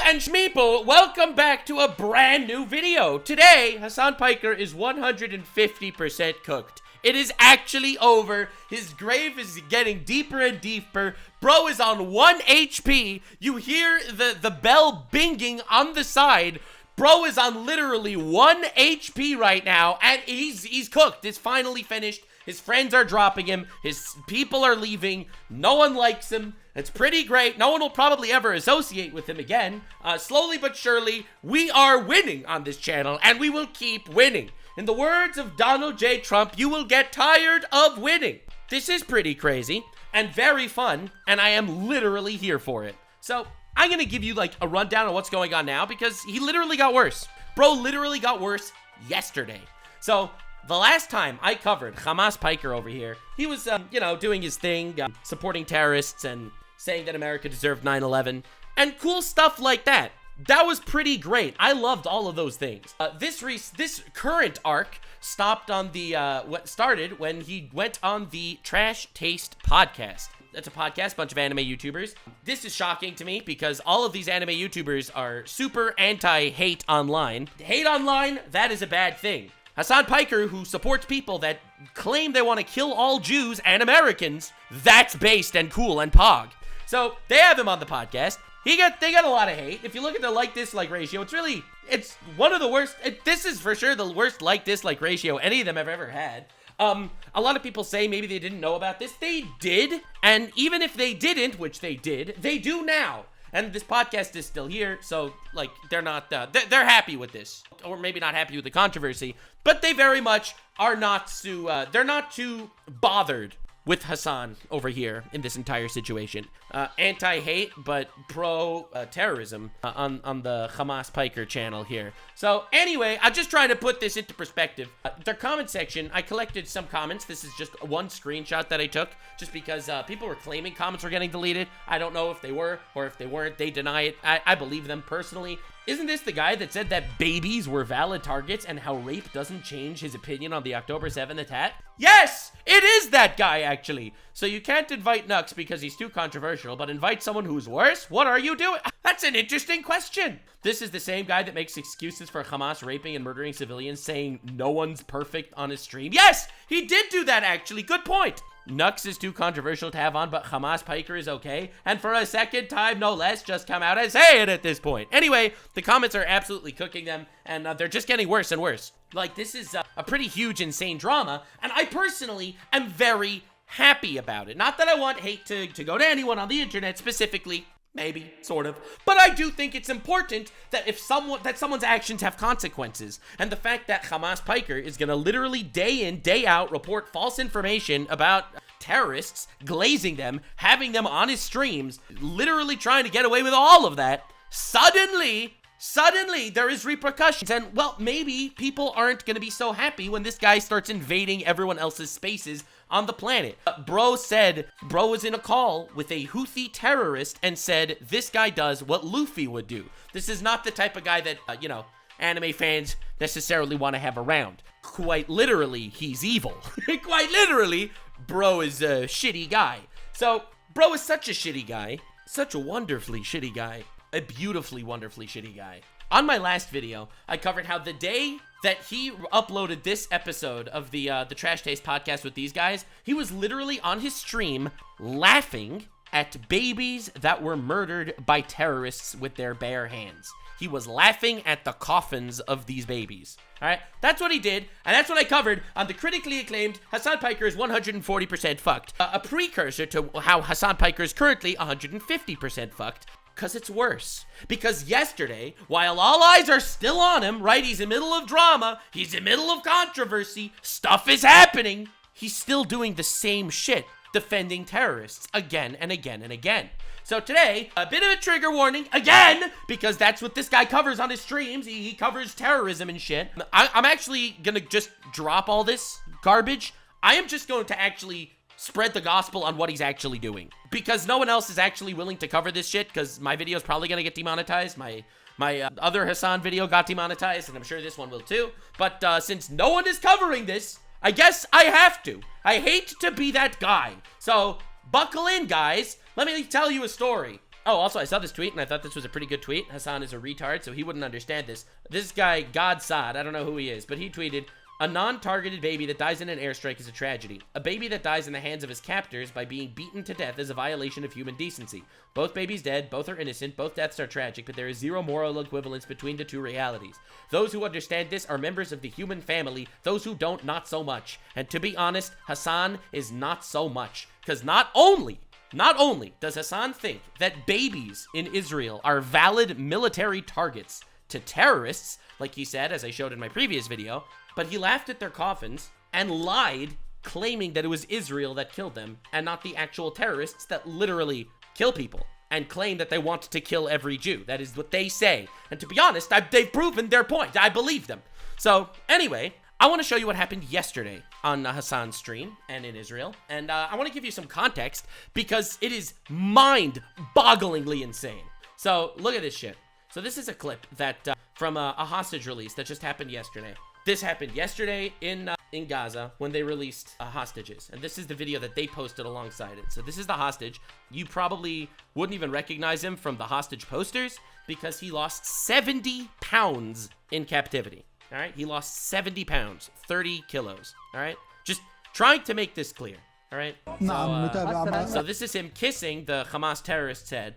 and Shmeeple, welcome back to a brand new video. Today, Hasan Piker is 150% cooked. It is actually over. His grave is getting deeper and deeper. Bro is on 1 HP. You hear the bell binging on the side. Bro is on literally 1 HP right now, and he's cooked. It's finally finished. His friends are dropping him. His people are leaving. No one likes him. It's pretty great. No one will probably ever associate with him again. Slowly but surely, we are winning on this channel, and we will keep winning. In the words of Donald J. Trump, you will get tired of winning. This is pretty crazy and very fun, and I am literally here for it. So I'm gonna give you like a rundown of what's going on now because he literally got worse. Bro literally got worse yesterday. So the last time I covered Hasan Piker over here, he was, doing his thing, supporting terrorists and saying that America deserved 9/11 and cool stuff like that. That was pretty great. I loved all of those things. This current arc stopped on the, started when he went on the Trash Taste podcast. That's a podcast, bunch of anime YouTubers. This is shocking to me because all of these anime YouTubers are super anti-hate online. Hate online, that is a bad thing. Hasan Piker, who supports people that claim they want to kill all Jews and Americans, that's based and cool and pog. So they have him on the podcast. They got a lot of hate. If you look at the like-dislike ratio, it's one of the worst. This is for sure the worst like-dislike ratio any of them have ever had. A lot of people say maybe they didn't know about this. They did. And even if they didn't, which they did, they do now. And this podcast is still here. So like, they're not, they're happy with this, or maybe not happy with the controversy, but they very much are not too, they're not too bothered with Hassan over here in this entire situation. Anti-hate, but pro-terrorism on the Hasan Piker channel here. So anyway, I'm just trying to put this into perspective. Their comment section, I collected some comments. This is just one screenshot that I took just because people were claiming comments were getting deleted. I don't know if they were or if they weren't. They deny it. I believe them personally. Isn't this the guy that said that babies were valid targets and how rape doesn't change his opinion on the October 7th attack? Yes, it is that guy, actually. So you can't invite Nux because he's too controversial, but invite someone who's worse? What are you doing? That's an interesting question. This is the same guy that makes excuses for Hamas raping and murdering civilians, saying no one's perfect on his stream. Yes, he did do that, actually. Good point. Nux is too controversial to have on, but Hasan Piker is okay. And for a second time, no less, just come out and say it at this point. Anyway, the comments are absolutely cooking them, and they're just getting worse and worse. Like, this is a pretty huge, insane drama, and I personally am very happy about it. Not that I want hate to go to anyone on the internet specifically. Maybe, sort of. But I do think it's important that someone's actions have consequences. And the fact that Hasan Piker is gonna literally day in, day out report false information about terrorists, glazing them, having them on his streams, literally trying to get away with all of that, suddenly there is repercussions. And, well, maybe people aren't gonna be so happy when this guy starts invading everyone else's spaces on the planet. Bro was in a call with a Houthi terrorist and said, this guy does what Luffy would do. This is not the type of guy that, anime fans necessarily want to have around. Quite literally, he's evil. Quite literally, bro is a shitty guy. So, bro is such a shitty guy. Such a wonderfully shitty guy. A beautifully, wonderfully shitty guy. On my last video, I covered how the day that he uploaded this episode of the Trash Taste podcast with these guys, he was literally on his stream laughing at babies that were murdered by terrorists with their bare hands. He was laughing at the coffins of these babies. All right, that's what he did, and that's what I covered on the critically acclaimed Hasan Piker is 140% fucked. A precursor to how Hasan Piker is currently 150% fucked. Because it's worse. Because yesterday, while all eyes are still on him, right, he's in the middle of drama, he's in the middle of controversy, stuff is happening, he's still doing the same shit, defending terrorists again and again and again. So today, a bit of a trigger warning, again, because that's what this guy covers on his streams. He covers terrorism and shit. I'm actually gonna just drop all this garbage. I am just going to actually spread the gospel on what he's actually doing, because no one else is actually willing to cover this shit, because my video is probably gonna get demonetized. My other Hassan video got demonetized, and I'm sure this one will too. But since no one is covering this, I guess I have to. I hate to be that guy. So buckle in, guys. Let me tell you a story. Oh, also, I saw this tweet, and I thought this was a pretty good tweet. Hassan is a retard, so he wouldn't understand this. This guy, Godsad, I don't know who he is, but he tweeted, a non-targeted baby that dies in an airstrike is a tragedy. A baby that dies in the hands of his captors by being beaten to death is a violation of human decency. Both babies dead, both are innocent, both deaths are tragic, but there is zero moral equivalence between the two realities. Those who understand this are members of the human family, those who don't, not so much. And to be honest, Hassan is not so much. Because not only does Hassan think that babies in Israel are valid military targets to terrorists, like he said, as I showed in my previous video, but he laughed at their coffins and lied, claiming that it was Israel that killed them and not the actual terrorists that literally kill people and claim that they want to kill every Jew. That is what they say. And to be honest, they've proven their point. I believe them. So anyway, I want to show you what happened yesterday on Hassan's stream and in Israel. And I want to give you some context because it is mind-bogglingly insane. So look at this shit. So this is a clip that from a hostage release that just happened yesterday. This happened yesterday in Gaza when they released hostages. And this is the video that they posted alongside it. So this is the hostage. You probably wouldn't even recognize him from the hostage posters because he lost 70 pounds in captivity. All right? He lost 70 pounds, 30 kilos. All right? Just trying to make this clear. All right? So this is him kissing the Hamas terrorist's head.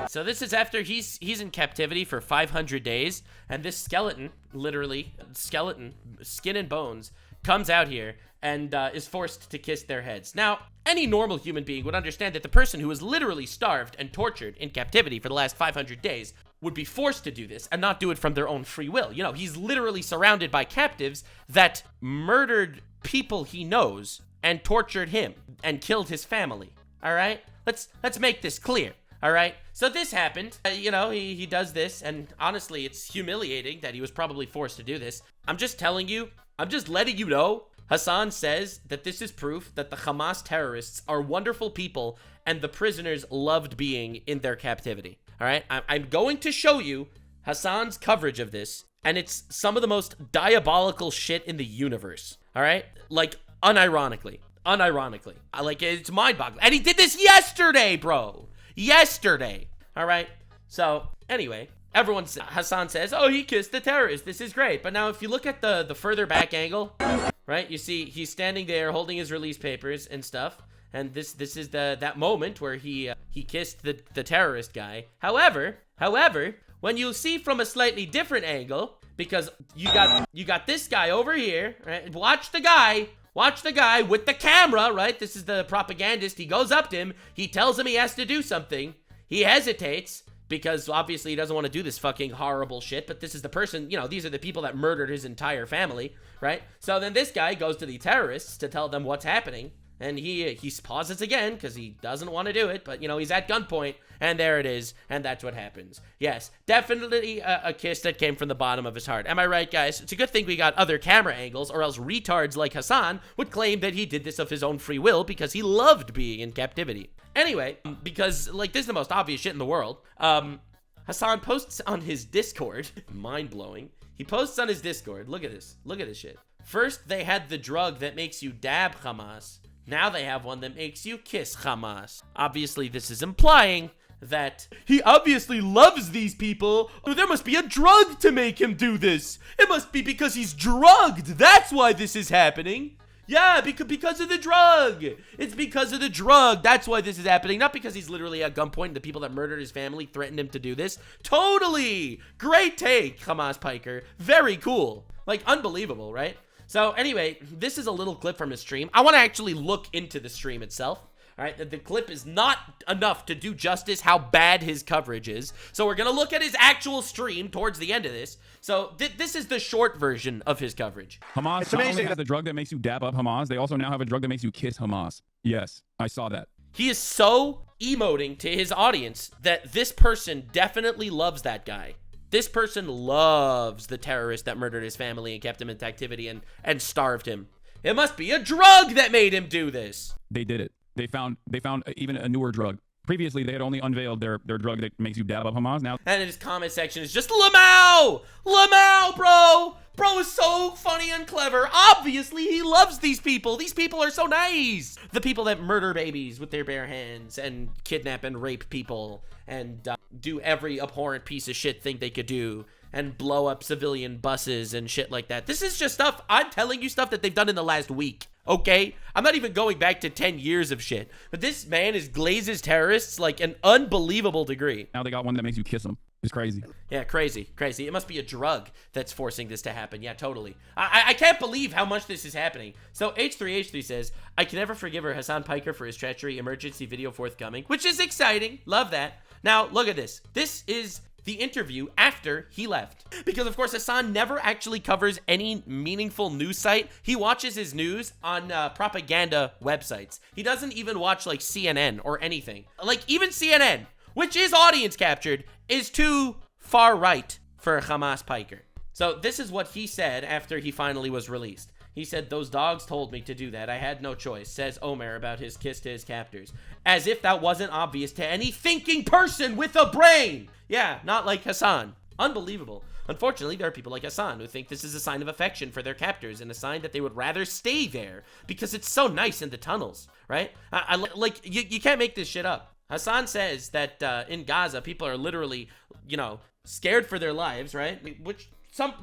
So this is after he's in captivity for 500 days, and this skeleton, literally, skeleton, skin and bones, comes out here and is forced to kiss their heads. Now, any normal human being would understand that the person who was literally starved and tortured in captivity for the last 500 days would be forced to do this and not do it from their own free will. You know, he's literally surrounded by captives that murdered people he knows and tortured him and killed his family. All right? Let's make this clear. All right? So this happened. You know, he does this, and honestly, it's humiliating that he was probably forced to do this. I'm just telling you, I'm just letting you know, Hassan says that this is proof that the Hamas terrorists are wonderful people and the prisoners loved being in their captivity. All right, I'm going to show you Hassan's coverage of this, and it's some of the most diabolical shit in the universe. All right, like unironically, like it's mind-boggling. And he did this yesterday, bro. Yesterday. All right. So anyway, Hassan says, "Oh, he kissed the terrorist. This is great." But now, if you look at the further back angle, right, you see he's standing there holding his release papers and stuff. And this is that moment where he kissed the terrorist guy. However, when you see from a slightly different angle, because you got this guy over here, right? Watch the guy with the camera, right? This is the propagandist. He goes up to him. He tells him he has to do something. He hesitates because obviously he doesn't want to do this fucking horrible shit. But this is the person, you know, these are the people that murdered his entire family, right? So then this guy goes to the terrorists to tell them what's happening. And he pauses again because he doesn't want to do it. But, you know, he's at gunpoint. And there it is. And that's what happens. Yes, definitely a kiss that came from the bottom of his heart. Am I right, guys? It's a good thing we got other camera angles, or else retards like Hassan would claim that he did this of his own free will because he loved being in captivity. Anyway, because, like, this is the most obvious shit in the world. Hassan posts on his Discord. Mind-blowing. He posts on his Discord. Look at this. Look at this shit. First, they had the drug that makes you dab Hamas. Now they have one that makes you kiss Hamas. Obviously, this is implying that he obviously loves these people. There must be a drug to make him do this. It must be because he's drugged. That's why this is happening. Yeah, because of the drug. It's because of the drug. That's why this is happening. Not because he's literally at gunpoint and the people that murdered his family threatened him to do this. Totally. Great take, Hasan Piker. Very cool. Like, unbelievable, right? So anyway, this is a little clip from his stream. I want to actually look into the stream itself. All right, the clip is not enough to do justice how bad his coverage is. So we're going to look at his actual stream towards the end of this. So this is the short version of his coverage. Hamas not only has the drug that makes you dab up Hamas, they also now have a drug that makes you kiss Hamas. Yes, I saw that. He is so emoting to his audience that this person definitely loves that guy. This person loves the terrorist that murdered his family and kept him in captivity and starved him. It must be a drug that made him do this. They did it. They found even a newer drug. Previously, they had only unveiled their drug that makes you dab up Hamas. Now, And his comment section is just Lamau! Lamau, bro! Bro is so funny and clever. Obviously, he loves these people. These people are so nice. The people that murder babies with their bare hands and kidnap and rape people and do every abhorrent piece of shit thing they could do and blow up civilian buses and shit like that. This is just stuff, I'm telling you stuff that they've done in the last week, okay? I'm not even going back to 10 years of shit. But this man is glazes terrorists like an unbelievable degree. now they got one that makes you kiss them. It's crazy. Yeah, crazy. It must be a drug that's forcing this to happen. Yeah, totally. I can't believe how much this is happening. So H3H3 says, I can never forgive her Hasan Piker for his treachery. Emergency video forthcoming, which is exciting. Love that. Now, look at this. This is the interview after he left. Because, of course, Hassan never actually covers any meaningful news site. He watches his news on propaganda websites. He doesn't even watch, like, CNN or anything. Like, even CNN, which is audience captured, is too far right for Hamas Piker. So this is what he said after he finally was released. He said, those dogs told me to do that. I had no choice, says Omer about his kiss to his captors. As if that wasn't obvious to any thinking person with a brain. Yeah, not like Hassan. Unbelievable. Unfortunately, there are people like Hassan who think this is a sign of affection for their captors and a sign that they would rather stay there because it's so nice in the tunnels, right? Like, you can't make this shit up. Hassan says that in Gaza, people are literally, you know, scared for their lives, right? Which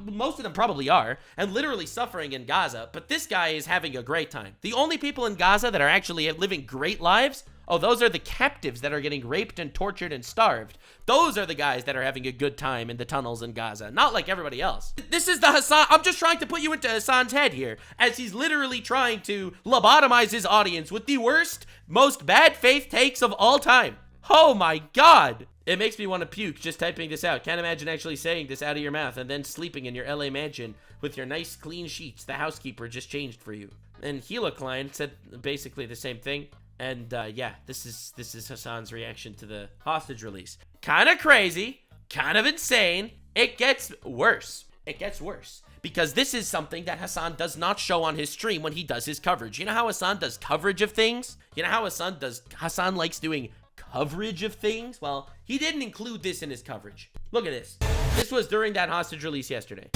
most of them probably are, and literally suffering in Gaza. But this guy is having a great time. The only people in Gaza that are actually living great lives, oh, those are the captives that are getting raped and tortured and starved. Those are the guys that are having a good time in the tunnels in Gaza, not like everybody else. This is the Hassan. I'm just trying to put you into Hassan's head here, as he's literally trying to lobotomize his audience with the worst, most bad faith takes of all time. Oh my God. It makes me want to puke just typing this out. Can't imagine actually saying this out of your mouth and then sleeping in your LA mansion with your nice clean sheets the housekeeper just changed for you. And Klein said basically the same thing. And yeah, this is Hassan's reaction to the hostage release. Kind of crazy, kind of insane. It gets worse. It gets worse. Because this is something that Hassan does not show on his stream when he does his coverage. You know how Hassan does coverage of things? You know how Hassan likes doing coverage of things? Well, he didn't include this in his coverage. Look at this. This was during that hostage release yesterday.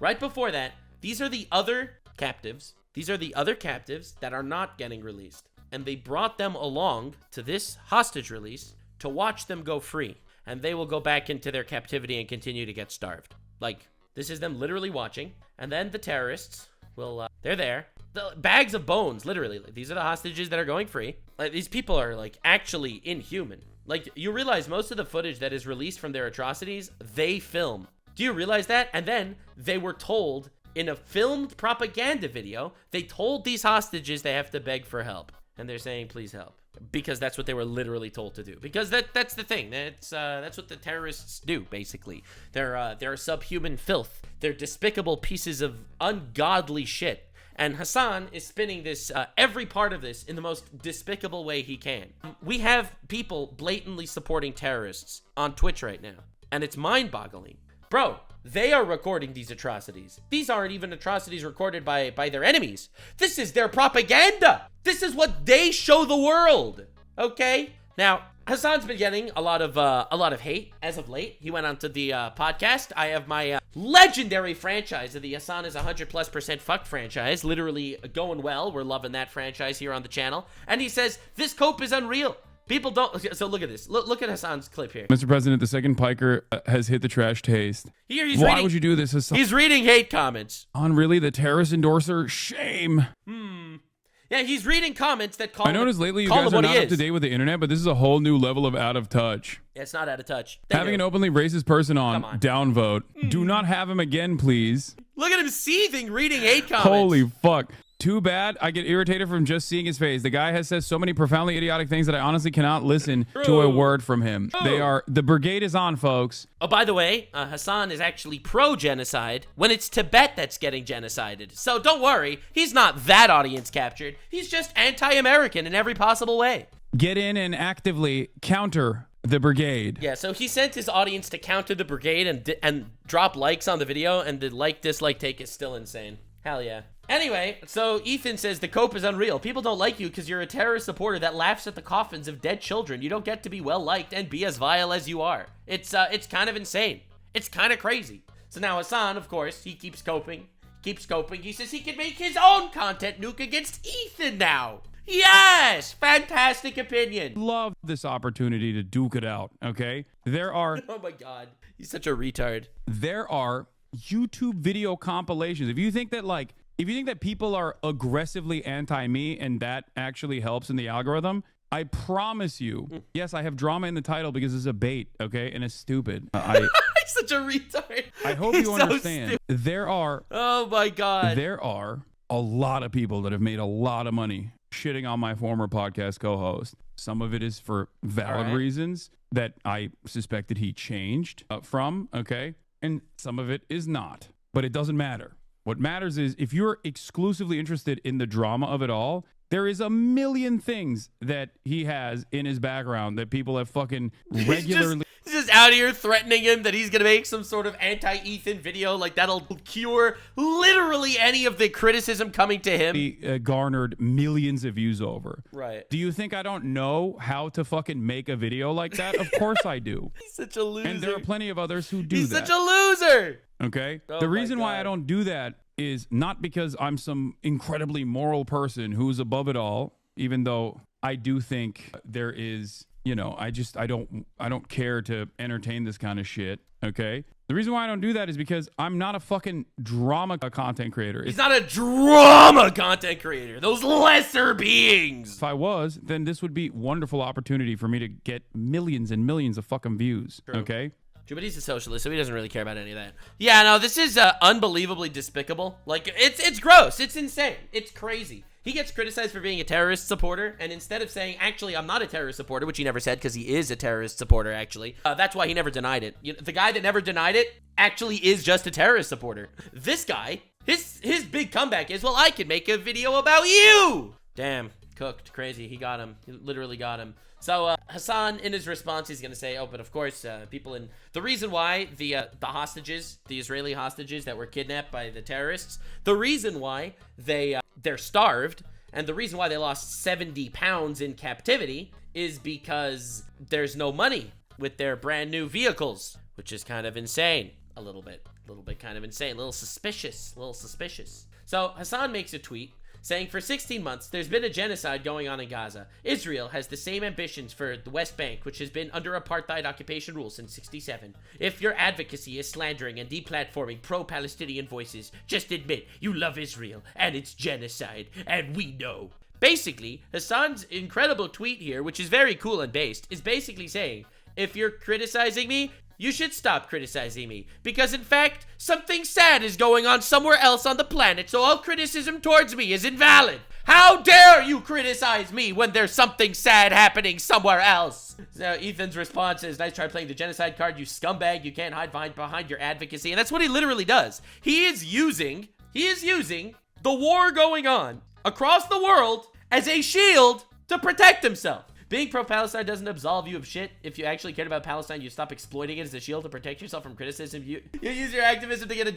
Right before that, these are the other captives. These are the other captives that are not getting released. And they brought them along to this hostage release to watch them go free. And they will go back into their captivity and continue to get starved. Like, this is them literally watching. And then the terrorists will, they're there. The bags of bones, literally. Like, these are the hostages that are going free. Like, these people are, like, actually inhuman. Like, you realize most of the footage that is released from their atrocities, they film. Do you realize that? And then they were told in a filmed propaganda video, they told these hostages they have to beg for help. And they're saying, please help. Because that's what they were literally told to do. Because that's the thing. That's what the terrorists do, basically. They're subhuman filth. They're despicable pieces of ungodly shit. And Hassan is spinning this, every part of this in the most despicable way he can. We have people blatantly supporting terrorists on Twitch right now. And it's mind-boggling. Bro, they are recording these atrocities. These aren't even atrocities recorded by their enemies. This is their propaganda. This is what they show the world. Okay? Now, Hassan's been getting a lot of hate as of late. He went onto the podcast. I have my legendary franchise of the Hassan is 100+% fucked franchise, literally going well. We're loving that franchise here on the channel. And he says, this cope is unreal. People don't. So look at this. Look at Hassan's clip here. Mr. President, the second Piker has hit the trash taste. Here he's Why would you do this, Hassan? He's reading hate comments. On really the terrorist endorser? Shame. Yeah, he's reading comments that call I noticed lately you guys are not up to date with the internet, but this is a whole new level of out of touch. Yeah, it's not out of touch. Having an openly racist person on, downvote. Do not have him again, please. Look at him seething, reading hate comments. Holy fuck. Too bad. I get irritated from just seeing his face. The guy has said so many profoundly idiotic things that I honestly cannot listen to a word from him. The brigade is on, folks. Oh, by the way, Hassan is actually pro-genocide when it's Tibet that's getting genocided. So don't worry, he's not that audience captured. He's just anti-American in every possible way. Get in and actively counter the brigade. Yeah, so he sent his audience to counter the brigade and drop likes on the video, and the like-dislike take is still insane. Hell yeah. Anyway, so Ethan says the cope is unreal. People don't like you because you're a terrorist supporter that laughs at the coffins of dead children. You don't get to be well liked and be as vile as you are. It's kind of insane. It's kind of crazy. So now Hassan, of course, he keeps coping. He says he can make his own content nuke against Ethan now. Yes! Fantastic opinion. Love this opportunity to duke it out, okay? There are... Oh my god. He's such a retard. There are YouTube video compilations. If you think that people are aggressively anti-me and that actually helps in the algorithm, I promise you, yes, I have drama in the title because it's a bait, okay? And it's stupid. He's such a retard. I hope you understand. So there are... Oh my god. There are a lot of people that have made a lot of money shitting on my former podcast co-host. Some of it is for valid reasons that I suspected he changed from, okay? And some of it is not. But it doesn't matter. What matters is if you're exclusively interested in the drama of it all, there is a million things that he has in his background that people have fucking regularly... He's just out here threatening him that he's going to make some sort of anti-Ethan video like that'll cure literally any of the criticism coming to him. He garnered millions of views over. Right. Do you think I don't know how to fucking make a video like that? Of course I do. He's such a loser. And there are plenty of others who do He's that. such a loser. Okay? Oh the my reason why I God. don't do that is not because I'm some incredibly moral person who's above it all, even though I do think there is, you know, I don't care to entertain this kind of shit, okay? The reason why I don't do that is because I'm not a fucking drama content creator. He's not a drama content creator. Those lesser beings. If I was, then this would be a wonderful opportunity for me to get millions and millions of fucking views, okay? But he's a socialist, so he doesn't really care about any of that. Yeah, no, this is unbelievably despicable. Like, it's gross. It's insane. It's crazy. He gets criticized for being a terrorist supporter, and instead of saying, actually, I'm not a terrorist supporter, which he never said because he is a terrorist supporter, actually. That's why he never denied it. You know, the guy that never denied it actually is just a terrorist supporter. This guy, his big comeback is, well, I can make a video about you. Damn, cooked, crazy. He got him. He literally got him. So Hassan, in his response, he's going to say, oh, but of course, people in... The reason why the hostages, the Israeli hostages that were kidnapped by the terrorists, the reason why they're starved, and the reason why they lost 70 pounds in captivity is because there's no money with their brand new vehicles, which is kind of insane. A little bit kind of insane, a little suspicious. So Hassan makes a tweet saying, for 16 months, there's been a genocide going on in Gaza. Israel has the same ambitions for the West Bank, which has been under apartheid occupation rule since '67. If your advocacy is slandering and deplatforming pro-Palestinian voices, just admit you love Israel and it's genocide, and we know. Basically, Hassan's incredible tweet here, which is very cool and based, is basically saying, if you're criticizing me, you should stop criticizing me, because in fact, something sad is going on somewhere else on the planet, so all criticism towards me is invalid. How dare you criticize me when there's something sad happening somewhere else? So Ethan's response is, nice try playing the genocide card, you scumbag, you can't hide behind your advocacy, and that's what he literally does. He is using the war going on across the world as a shield to protect himself. Being pro-Palestine doesn't absolve you of shit. If you actually cared about Palestine, you stop exploiting it as a shield to protect yourself from criticism. You use your activism to get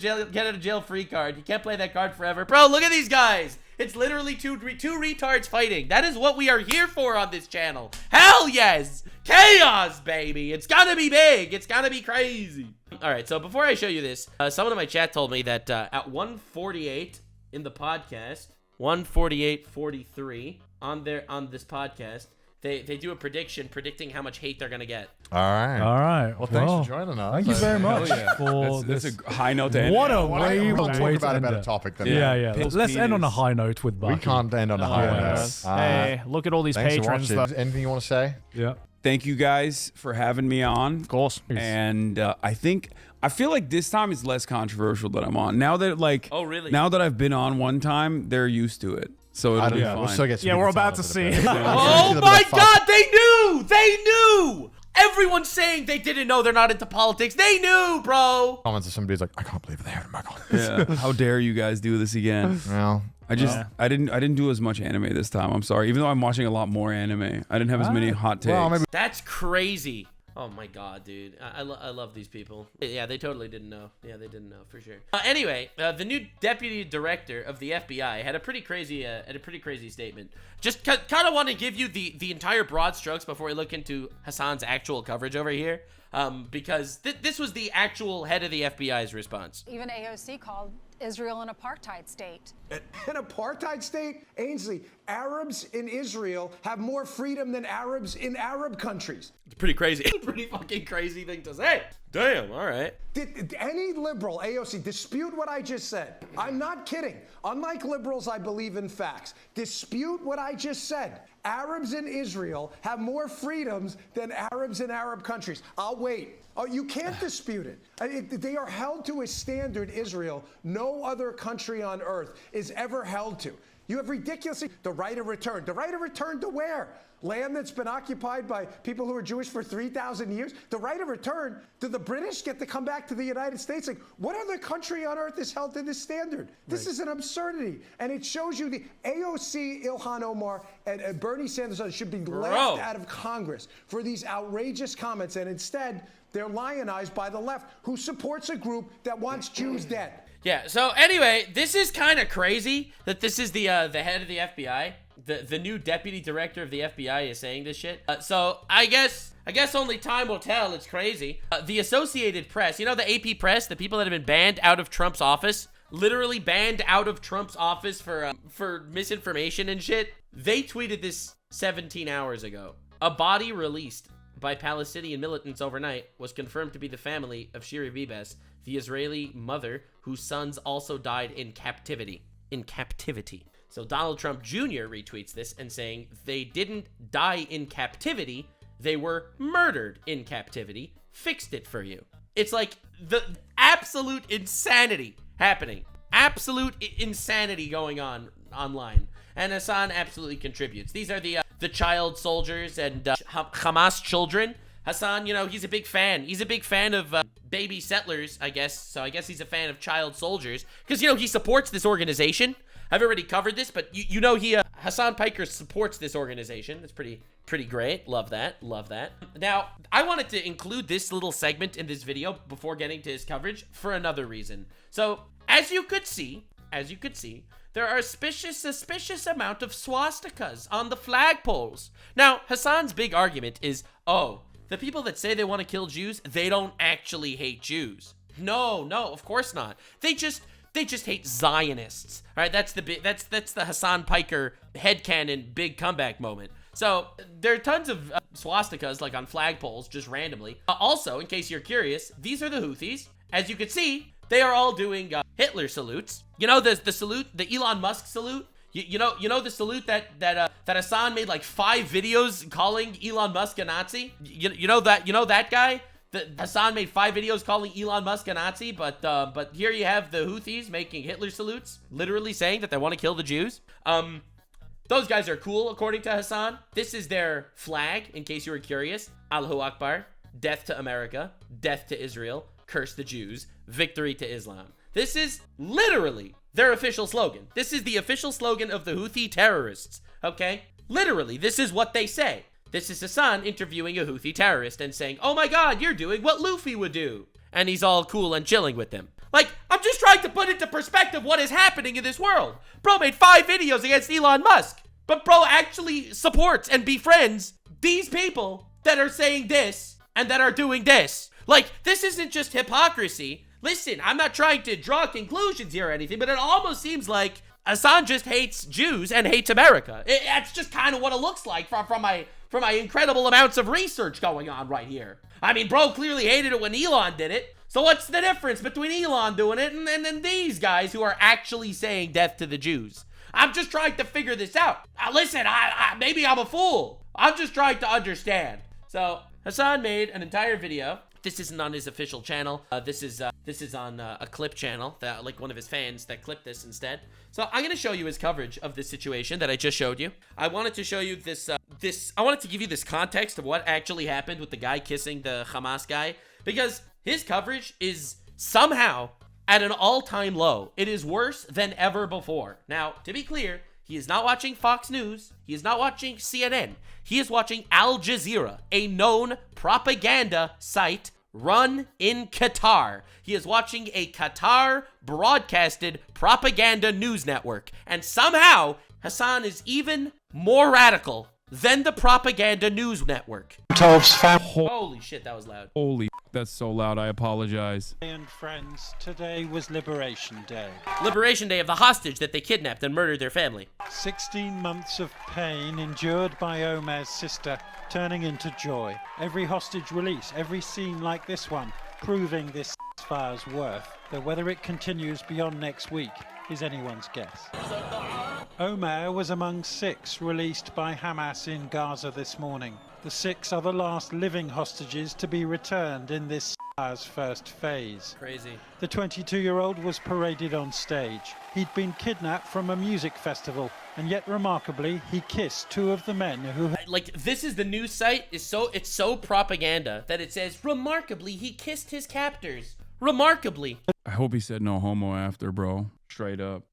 out of jail free card. You can't play that card forever. Bro, look at these guys. It's literally two retards fighting. That is what we are here for on this channel. Hell yes. Chaos, baby. It's gonna be big. It's gonna be crazy. All right, so before I show you this, someone in my chat told me that at 1:48 in the podcast, 1:48:43 on this podcast, They do a prediction predicting how much hate they're going to get. All right. Well, thanks for joining us. Thank you very much for That's this. a high note to end. What a on. way We'll to talk about a better topic than Yeah. Pill's Let's end on a penis. high note with Bucky. We can't end on a high note. Hey, look at all these Thanks for patrons. watching. Anything you want to say? Yeah. Thank you guys for having me on. Of course. And I feel like this time is less controversial that I'm on. Now that Oh, really? Now that I've been on one time, they're used to it. So it'll be fine. We'll still get some Yeah, we're people about to talking see. about it. Oh my God, they knew! They knew! Everyone's saying they didn't know they're not into politics. They knew, bro! Comments of somebody's like, I can't believe they haven't back on. Yeah. How dare you guys do this again? Well, I didn't do as much anime this time. I'm sorry. Even though I'm watching a lot more anime, I didn't have as many hot takes. well, maybe That's crazy. Oh my god, dude. I love these people. Yeah, they totally didn't know. Yeah, they didn't know for sure. Anyway, the new deputy director of the FBI had a pretty crazy statement. Just kind of want to give you the entire broad strokes before we look into Hassan's actual coverage over here. Because this was the actual head of the FBI's response. Even AOC called Israel an apartheid state. An apartheid state? Ainsley, Arabs in Israel have more freedom than Arabs in Arab countries. It's pretty crazy. Pretty fucking crazy thing to say. Damn, all right. Did any liberal, AOC, dispute what I just said? I'm not kidding. Unlike liberals, I believe in facts. Dispute what I just said. Arabs in Israel have more freedoms than Arabs in Arab countries. I'll wait. Oh, you can't dispute it. They are held to a standard, Israel, no other country on earth is ever held to. You have ridiculously the right of return. The right of return to where? Land that's been occupied by people who are Jewish for 3,000 years? The right of return, do the British get to come back to the United States? Like, what other country on earth is held to this standard? This is an absurdity. And it shows you the AOC, Ilhan Omar, and Bernie Sanders should be laughed out of Congress for these outrageous comments. And instead, they're lionized by the left, who supports a group that wants Jews dead. Yeah, so anyway, this is kind of crazy that this is the head of the FBI. The new deputy director of the FBI is saying this shit. So I guess only time will tell. It's crazy. The Associated Press, you know, the AP Press, the people that have been banned out of Trump's office, literally banned out of Trump's office for misinformation and shit. They tweeted this 17 hours ago. A body released by Palestinian militants overnight was confirmed to be the family of Shiri Vibes, the Israeli mother whose sons also died in captivity. So Donald Trump Jr. retweets this and saying they didn't die in captivity, they were murdered in captivity. Fixed it for you. It's like the absolute insanity happening. Absolute insanity going on online. And Hassan absolutely contributes. These are the child soldiers and Hamas children. Hassan, you know, he's a big fan. He's a big fan of baby settlers, I guess. So I guess he's a fan of child soldiers. Because, you know, he supports this organization. I've already covered this, but you know Hasan Piker supports this organization. It's pretty great. Love that. Now, I wanted to include this little segment in this video before getting to his coverage for another reason. So, as you could see, there are a suspicious amount of swastikas on the flagpoles. Now, Hassan's big argument is, oh, the people that say they want to kill Jews, they don't actually hate Jews. No, of course not. They just hate Zionists. All right, that's the Hasan Piker headcanon big comeback moment. So there are tons of swastikas like on flagpoles just randomly. Also, in case you're curious, these are the Houthis. As you can see, they are all doing Hitler salutes. You know the salute, the Elon Musk salute. You know the salute that Hassan made like 5 videos calling Elon Musk a Nazi. You know that guy. Hassan made 5 videos calling Elon Musk a Nazi, but here you have the Houthis making Hitler salutes, literally saying that they want to kill the Jews. Those guys are cool, according to Hassan. This is their flag, in case you were curious. Allahu Akbar, death to America, death to Israel, curse the Jews, victory to Islam. This is literally their official slogan. This is the official slogan of the Houthi terrorists, okay? Literally, this is what they say. This is Hassan interviewing a Houthi terrorist and saying, oh my god, you're doing what Luffy would do. And he's all cool and chilling with them. Like, I'm just trying to put into perspective what is happening in this world. Bro made 5 videos against Elon Musk. But bro actually supports and befriends these people that are saying this and that are doing this. Like, this isn't just hypocrisy. Listen, I'm not trying to draw conclusions here or anything, but it almost seems like Hassan just hates Jews and hates America. That's just kind of what it looks like from my incredible amounts of research going on right here. I mean, bro clearly hated it when Elon did it. So what's the difference between Elon doing it and these guys who are actually saying death to the Jews? I'm just trying to figure this out. Listen, maybe I'm a fool. I'm just trying to understand. So Hassan made an entire video. This isn't on his official channel. This is on a clip channel that like one of his fans that clipped this instead. So I'm gonna show you his coverage of this situation that I just showed you. I wanted to show you this. I wanted to give you this context of what actually happened with the guy kissing the Hamas guy, because his coverage is somehow at an all-time low. It is worse than ever before. Now, to be clear, He is not watching Fox News. He is not watching CNN. He is watching Al Jazeera, a known propaganda site run in Qatar. He is watching a Qatar broadcasted propaganda news network. And somehow, Hassan is even more radical than the propaganda news network. Holy shit, that was loud. Holy, that's so loud. I apologize. And friends, today was Liberation Day. Liberation Day of the hostage that they kidnapped and murdered their family. 16 months of pain endured by Omar's sister turning into joy. Every hostage release, every scene like this one, proving this fire's worth. Though whether it continues beyond next week is anyone's guess. Omar was among 6 released by Hamas in Gaza this morning. The 6 are the last living hostages to be returned in this fire's first phase. Crazy. The 22-year-old was paraded on stage. He'd been kidnapped from a music festival, and yet remarkably, he kissed 2 of the men who... Like, this is the news site. It's so propaganda that it says, remarkably, he kissed his captors. Remarkably. I hope he said no homo after, bro. Straight up.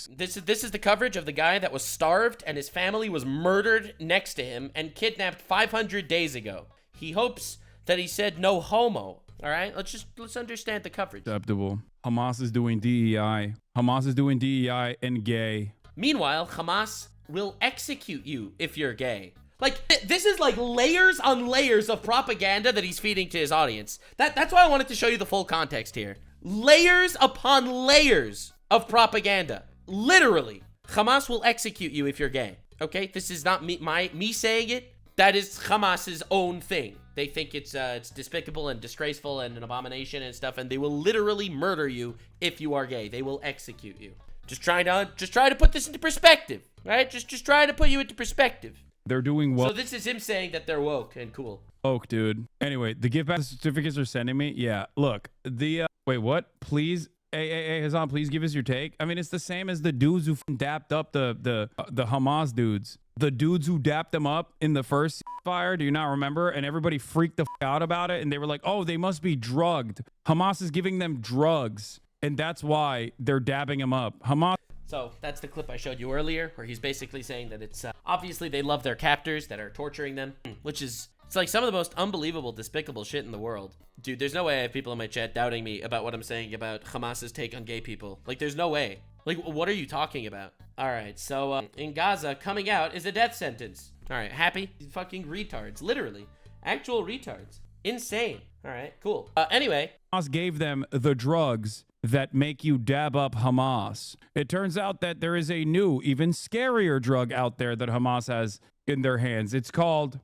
This is the coverage of the guy that was starved and his family was murdered next to him and kidnapped 500 days ago. He hopes that he said no homo. All right, let's understand the coverage. Acceptable. Hamas is doing DEI. Hamas is doing DEI and gay. Meanwhile, Hamas will execute you if you're gay. Like, this is like layers on layers of propaganda that he's feeding to his audience. That's why I wanted to show you the full context here. Layers upon layers of propaganda. Literally, Hamas will execute you if you're gay. Okay, this is not me saying it. That is Hamas's own thing. They think it's despicable and disgraceful and an abomination and stuff, and they will literally murder you if you are gay. They will execute you. Just try to put this into perspective, right? Just try to put you into perspective. They're doing well. So this is him saying that they're woke and cool. Woke, dude. Anyway, the gift back certificates are sending me. Yeah, look, the wait, what? Please. Hey, Hassan, please give us your take. I mean, it's the same as the dudes who dapped up the Hamas dudes. The dudes who dapped them up in the first fire, do you not remember? And everybody freaked the out about it. And they were like, oh, they must be drugged. Hamas is giving them drugs. And that's why they're dabbing them up. Hamas. So that's the clip I showed you earlier, where he's basically saying that it's obviously they love their captors that are torturing them, which is... It's like some of the most unbelievable, despicable shit in the world. Dude, there's no way I have people in my chat doubting me about what I'm saying about Hamas's take on gay people. Like, there's no way. Like, what are you talking about? All right, so in Gaza, coming out is a death sentence. All right, happy? Fucking retards. Literally. Actual retards. Insane. All right, cool. Anyway. Hamas gave them the drugs that make you dab up Hamas. It turns out that there is a new, even scarier drug out there that Hamas has in their hands. It's called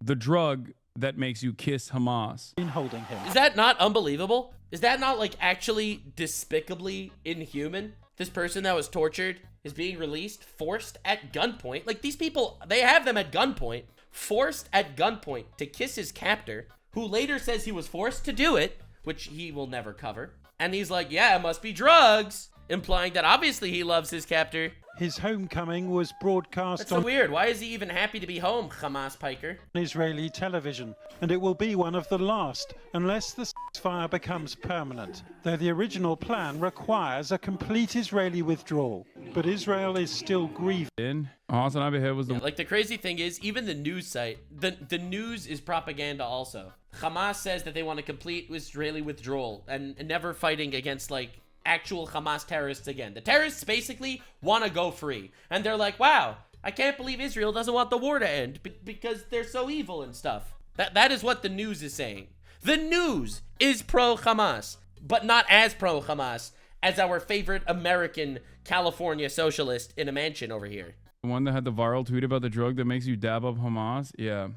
the drug that makes you kiss Hamas. Been holding him. Is that not unbelievable? Is that not like actually despicably inhuman? This person that was tortured is being released, forced at gunpoint. Like, these people, they have them at gunpoint, forced at gunpoint to kiss his captor, who later says he was forced to do it, which he will never cover. And he's like, yeah, it must be drugs, implying that obviously he loves his captor. His homecoming was broadcast That's so on weird. Why is he even happy to be home, Hamas Piker? Israeli television, and it will be one of the last, unless the ceasefire becomes permanent, though the original plan requires a complete Israeli withdrawal. But Israel is still grieving. Like, the crazy thing is, even the news site, the news is propaganda also. Hamas says that they want a complete Israeli withdrawal and never fighting against, like, actual Hamas terrorists again. The terrorists basically want to go free. And they're like, wow, I can't believe Israel doesn't want the war to end because they're so evil and stuff. That is what the news is saying. The news is pro-Hamas, but not as pro-Hamas as our favorite American California socialist in a mansion over here. The one that had the viral tweet about the drug that makes you dab up Hamas? Yeah.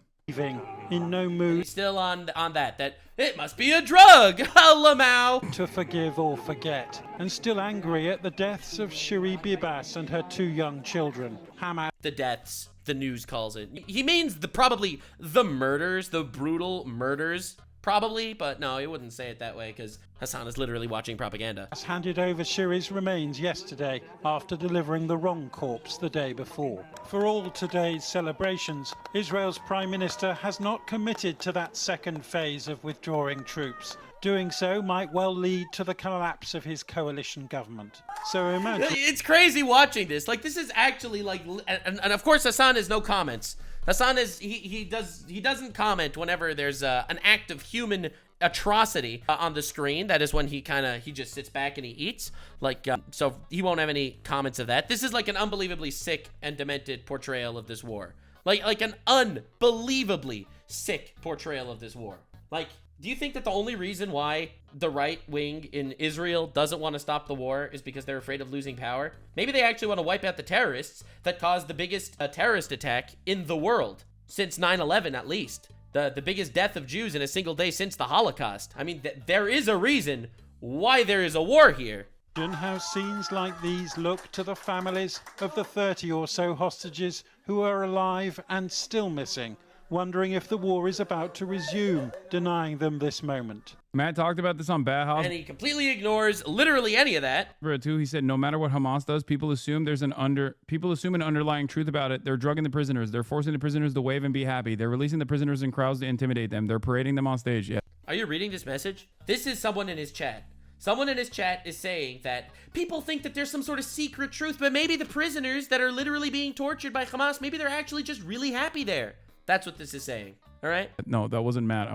In no mood. He's still on that it must be a drug, Lamau, to forgive or forget, and still angry at the deaths of Shiri Bibas and her 2 young children. Hamas. The deaths, the news calls it. He means probably the murders, the brutal murders Probably, but no, he wouldn't say it that way because Hassan is literally watching propaganda. Handed over Shiri's remains yesterday after delivering the wrong corpse the day before. For all today's celebrations, Israel's Prime Minister has not committed to that second phase of withdrawing troops. Doing so might well lead to the collapse of his coalition government. So imagine... It's crazy watching this. Like, this is actually like... And of course, Hassan has no comments. Hassan is... He doesn't comment whenever there's an act of human atrocity on the screen. That is when he just sits back and he eats. Like, so he won't have any comments of that. This is like an unbelievably sick and demented portrayal of this war. Like an unbelievably sick portrayal of this war. Like... Do you think that the only reason why the right wing in Israel doesn't want to stop the war is because they're afraid of losing power? Maybe they actually want to wipe out the terrorists that caused the biggest terrorist attack in the world since 9/11, at least. The biggest death of Jews in a single day since the Holocaust. I mean, there is a reason why there is a war here. How scenes like these look to the families of the 30 or so hostages who are alive and still missing, wondering if the war is about to resume, denying them this moment. Matt talked about this on Bad House. And he completely ignores literally any of that. Too, he said, no matter what Hamas does, people assume an underlying truth about it. They're drugging the prisoners. They're forcing the prisoners to wave and be happy. They're releasing the prisoners in crowds to intimidate them. They're parading them on stage. Yeah. Are you reading this message? This is someone in his chat. Someone in his chat is saying that people think that there's some sort of secret truth, but maybe the prisoners that are literally being tortured by Hamas, maybe they're actually just really happy there. That's what this is saying, all right? No, that wasn't Matt.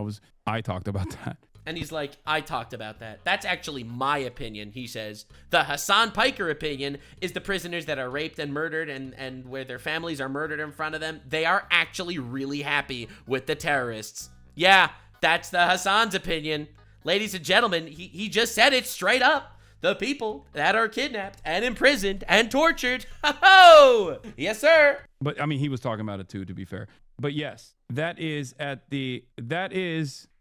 I talked about that. And he's like, I talked about that. That's actually my opinion, he says. The Hasan Piker opinion is the prisoners that are raped and murdered and where their families are murdered in front of them, they are actually really happy with the terrorists. Yeah, that's the Hassan's opinion. Ladies and gentlemen, he just said it straight up. The people that are kidnapped and imprisoned and tortured. Ho-ho! Yes, sir. But, I mean, he was talking about it too, to be fair. But yes, that is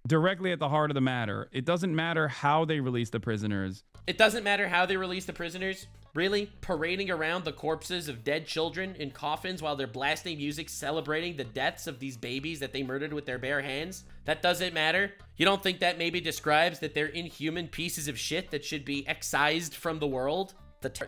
directly at the heart of the matter. It doesn't matter how they release the prisoners. It doesn't matter how they release the prisoners? Really? Parading around the corpses of dead children in coffins while they're blasting music celebrating the deaths of these babies that they murdered with their bare hands? That doesn't matter? You don't think that maybe describes that they're inhuman pieces of shit that should be excised from the world?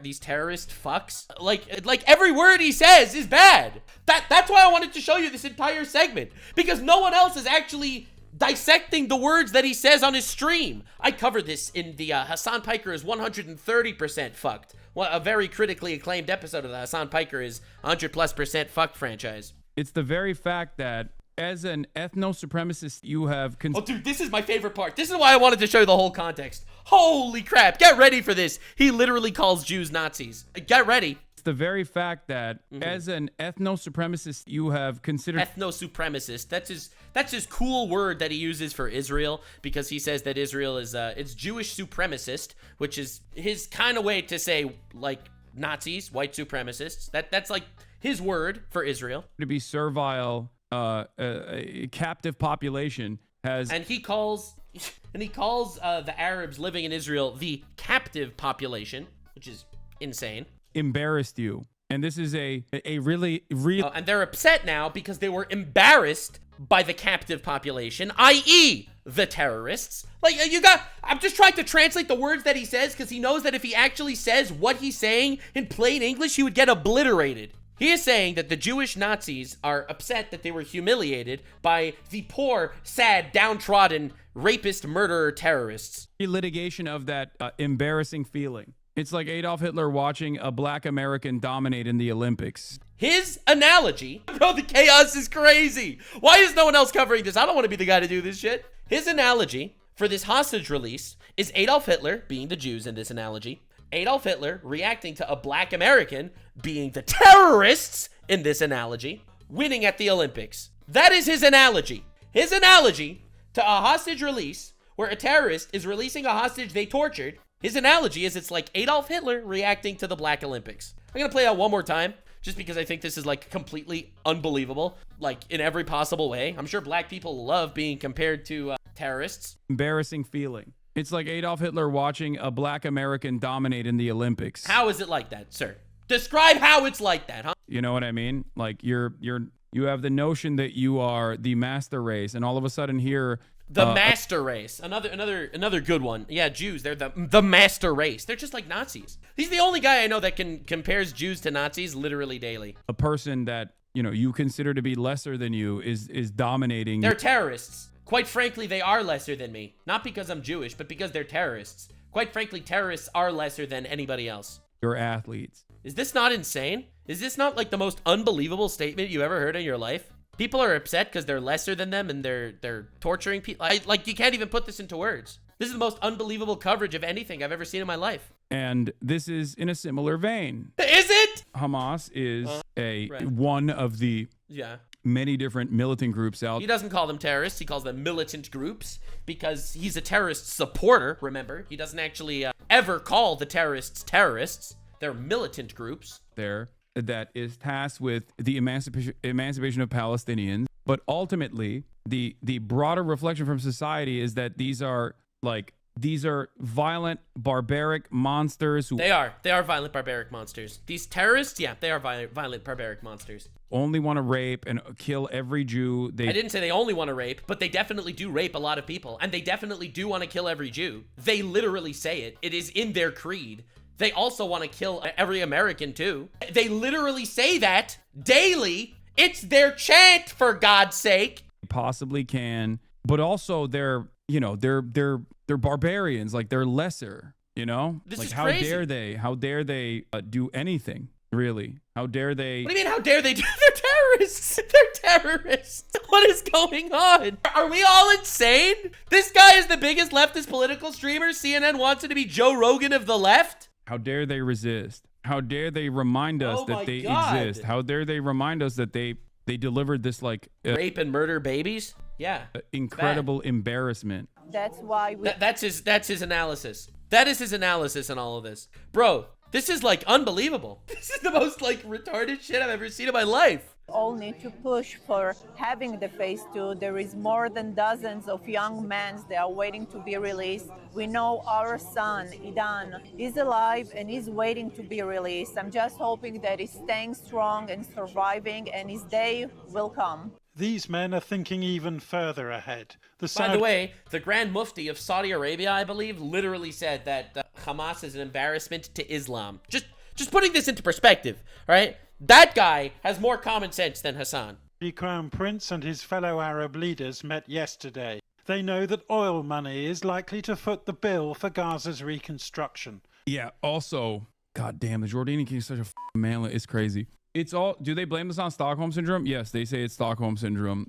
These terrorist fucks? Like every word he says is bad. That's why I wanted to show you this entire segment, because no one else is actually dissecting the words that he says on his stream. I covered this in the Hasan Piker is 130% fucked. Well, a very critically acclaimed episode of the Hasan Piker is 100+% fucked franchise. It's the very fact that as an ethno-supremacist, you have... Oh, dude, this is my favorite part. This is why I wanted to show you the whole context. Holy crap. Get ready for this. He literally calls Jews Nazis. Get ready. It's the very fact that as an ethno-supremacist, you have considered... Ethno-supremacist. That's his cool word that he uses for Israel, because he says that Israel is, it's Jewish supremacist, which is his kind of way to say, like, Nazis, white supremacists. That's like his word for Israel. To be servile... a captive population has, and he calls the Arabs living in Israel the captive population, which is insane. Embarrassed you, and this is a really real. And they're upset now because they were embarrassed by the captive population, i.e., the terrorists. Like, I'm just trying to translate the words that he says because he knows that if he actually says what he's saying in plain English, he would get obliterated. He is saying that the Jewish Nazis are upset that they were humiliated by the poor, sad, downtrodden, rapist, murderer terrorists. Litigation of that embarrassing feeling. It's like Adolf Hitler watching a black American dominate in the Olympics. His analogy, bro, the chaos is crazy. Why is no one else covering this? I don't want to be the guy to do this shit. His analogy for this hostage release is Adolf Hitler, being the Jews in this analogy, Adolf Hitler reacting to a black American, being the terrorists in this analogy, winning at the Olympics. That is his analogy. His analogy to a hostage release where a terrorist is releasing a hostage they tortured. His analogy is it's like Adolf Hitler reacting to the Black Olympics. I'm going to play that one more time just because I think this is like completely unbelievable, like in every possible way. I'm sure black people love being compared to terrorists. Embarrassing feeling. It's like Adolf Hitler watching a black American dominate in the Olympics. How is it like that, sir? Describe how it's like that, huh? You know what I mean? Like you're You have the notion that you are the master race, and all of a sudden here, The master race. Another good one. Yeah, Jews. They're the master race. They're just like Nazis. He's the only guy I know that compares Jews to Nazis literally daily. a person that you consider to be lesser than you is dominating. They're terrorists. Quite frankly, they are lesser than me. Not because I'm Jewish, but because they're terrorists. Quite frankly, terrorists are lesser than anybody else. your athletes. Is this not insane? Is this not like the most unbelievable statement you ever heard in your life? People are upset because they're lesser than them and they're torturing people. Like, you can't even put this into words. This is the most unbelievable coverage of anything I've ever seen in my life. And this is in a similar vein. Is it? Hamas is right. one of the many different militant groups out. He doesn't call them terrorists. He calls them militant groups because he's a terrorist supporter, remember. He doesn't actually ever call the terrorists terrorists. They're militant groups. There that is tasked with the emancipation of Palestinians. But ultimately, the broader reflection from society is that these are violent, barbaric monsters who They are violent, barbaric monsters. These terrorists, yeah, they are violent, barbaric monsters. only want to rape and kill every Jew. I didn't say they only want to rape, but they definitely do rape a lot of people, and they definitely do want to kill every Jew. They literally say it. It is in their creed. They also want to kill every American too. They literally say that daily. It's their chant, for God's sake. possibly can, but also they're barbarians, like they're lesser, This like is how crazy. how dare they do anything, really? How dare they? What do you mean, how dare they do? They're terrorists. They're terrorists. What is going on? Are we all insane? This guy is the biggest leftist political streamer. CNN wants him to be Joe Rogan of the left. How dare they resist? How dare they remind us Oh my that they God. exist? How dare they remind us that they delivered this Rape and murder babies? Yeah. incredible embarrassment? That's why we That's his analysis. That is his analysis on all of this. Bro, this is like unbelievable. This is the most like retarded shit I've ever seen in my life. all need to push for having the phase 2. There is more than dozens of young men that are waiting to be released. We know our son, Idan, is alive and is waiting to be released. I'm just hoping that he's staying strong and surviving, and his day will come. These men are thinking even further ahead. By the way, the Grand Mufti of Saudi Arabia, I believe, literally said that Hamas is an embarrassment to Islam. Just putting this into perspective, all right? That guy has more common sense than Hassan. The Crown Prince and his fellow Arab leaders met yesterday. They know that oil money is likely to foot the bill for Gaza's reconstruction. Yeah. Also, God damn, the Jordanian king is such a man. It's crazy. It's all. Do they blame this on Stockholm syndrome? Yes, they say it's Stockholm syndrome.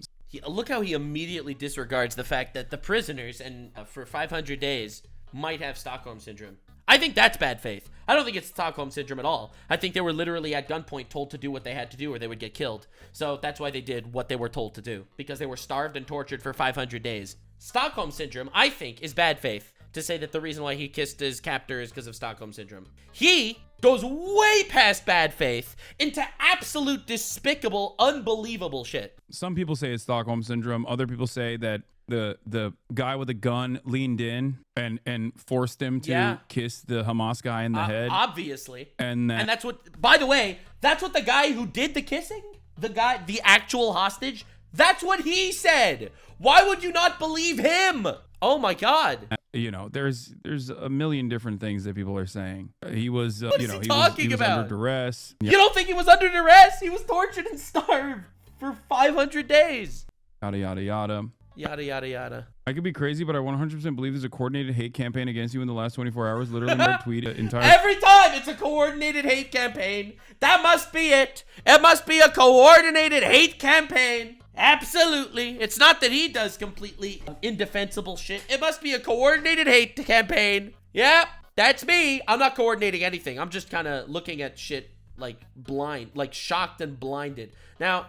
Look how he immediately disregards the fact that the prisoners and for 500 days might have Stockholm syndrome. I think that's bad faith. I don't think it's Stockholm syndrome at all. I think they were literally at gunpoint told to do what they had to do or they would get killed. So that's why they did what they were told to do, because they were starved and tortured for 500 days. Stockholm syndrome, I think, is bad faith to say that the reason why he kissed his captor is because of Stockholm syndrome. He goes way past bad faith into absolute despicable, unbelievable shit. Some people say it's Stockholm syndrome. Other people say that the guy with the gun leaned in and forced him to kiss the Hamas guy in the head. Obviously. And that's what, by the way, that's what the guy who did the kissing, the actual hostage, that's what he said. Why would you not believe him? Oh my God. There's a million different things that people are saying. He was, What is he talking about? under duress. You don't think he was under duress? He was tortured and starved for 500 days. Yada, yada, yada. Yada, yada, yada. I could be crazy, but I 100% believe there's a coordinated hate campaign against you in the last 24 hours. Literally, my tweet entire. Every time it's a coordinated hate campaign. That must be it. It must be a coordinated hate campaign. Absolutely. It's not that he does completely indefensible shit. It must be a coordinated hate campaign. Yep, that's me. I'm not coordinating anything. I'm just kind of looking at shit like blind, like shocked and blinded. Now,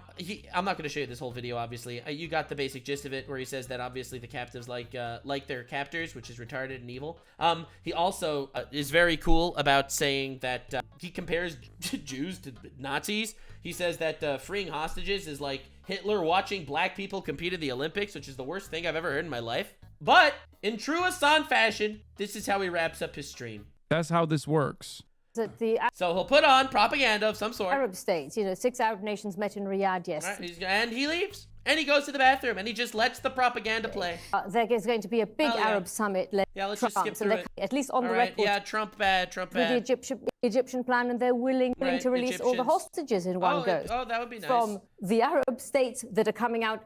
I'm not going to show you this whole video, obviously. You got the basic gist of it, where he says that obviously the captives like their captors, which is retarded and evil. He also is very cool about saying that he compares Jews to Nazis. He says that freeing hostages is like Hitler watching black people compete in the Olympics, which is the worst thing I've ever heard in my life. But in true Hassan fashion, this is how he wraps up his stream. That's how this works. That the So he'll put on propaganda of some sort. Arab states, 6 Arab nations met in Riyadh yesterday. And he leaves. And he goes to the bathroom and he just lets the propaganda play. There is going to be a big Arab summit led Yeah, let's Trump, just skip so through it. at least on the All right, record. yeah, Trump bad, Trump With bad. the Egyptian plan, and they're willing to release all the Egyptians. hostages in one go. Oh, that would be nice. From the Arab states that are coming out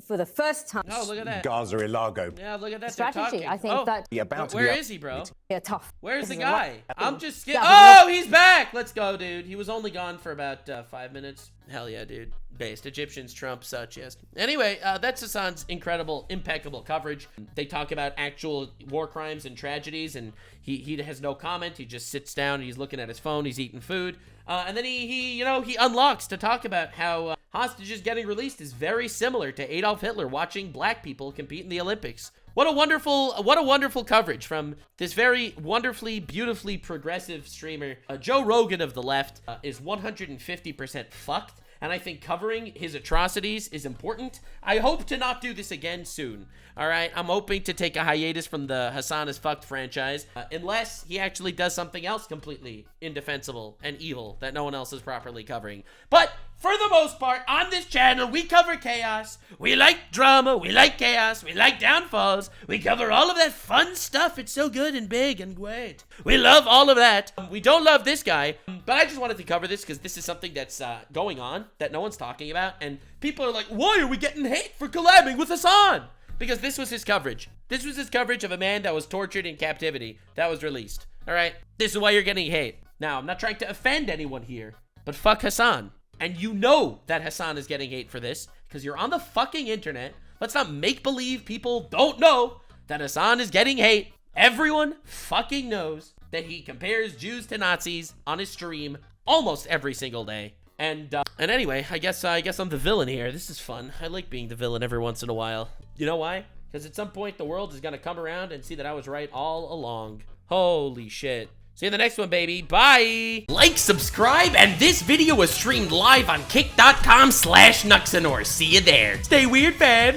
for the first time. Oh, look at that. Gaza, Ilago. Yeah, look at that. Strategy. I think that. Where is he, bro? Yeah, tough. Where's the This is a guy? lot. I'm just skipping. Oh, he's back. Let's go, dude. He was only gone for about 5 minutes. Hell yeah, dude. Based Egyptians, Trump, such, yes. Anyway, that's Hassan's incredible, impeccable coverage. They talk about actual war crimes and tragedies, and he has no comment. He just sits down, and he's looking at his phone, he's eating food. And then he unlocks to talk about how hostages getting released is very similar to Adolf Hitler watching black people compete in the Olympics. What a wonderful coverage from this very wonderfully, beautifully progressive streamer. Joe Rogan of the left is 150% fucked. And I think covering his atrocities is important. I hope to not do this again soon. All right, I'm hoping to take a hiatus from the Hassan is fucked franchise, unless he actually does something else completely indefensible and evil that no one else is properly covering. But for the most part, on this channel, we cover chaos. We like drama. We like chaos. We like downfalls. We cover all of that fun stuff. It's so good and big and great. We love all of that. We don't love this guy, but I just wanted to cover this because this is something that's going on that no one's talking about. And people are like, why are we getting hate for collabing with Hassan? Because this was his coverage. This was his coverage of a man that was tortured in captivity that was released. All right? This is why you're getting hate. Now, I'm not trying to offend anyone here, but fuck Hassan. And you know that Hassan is getting hate for this because you're on the fucking internet. Let's not make believe people don't know that Hassan is getting hate. Everyone fucking knows that he compares Jews to Nazis on his stream almost every single day. And anyway, I guess I'm the villain here. This is fun. I like being the villain every once in a while. You know why? Because at some point the world is gonna come around and see that I was right all along. Holy shit. See you in the next one, baby. Bye. Like, subscribe, and this video was streamed live on kick.com/Nuxanor. See you there. Stay weird, fam.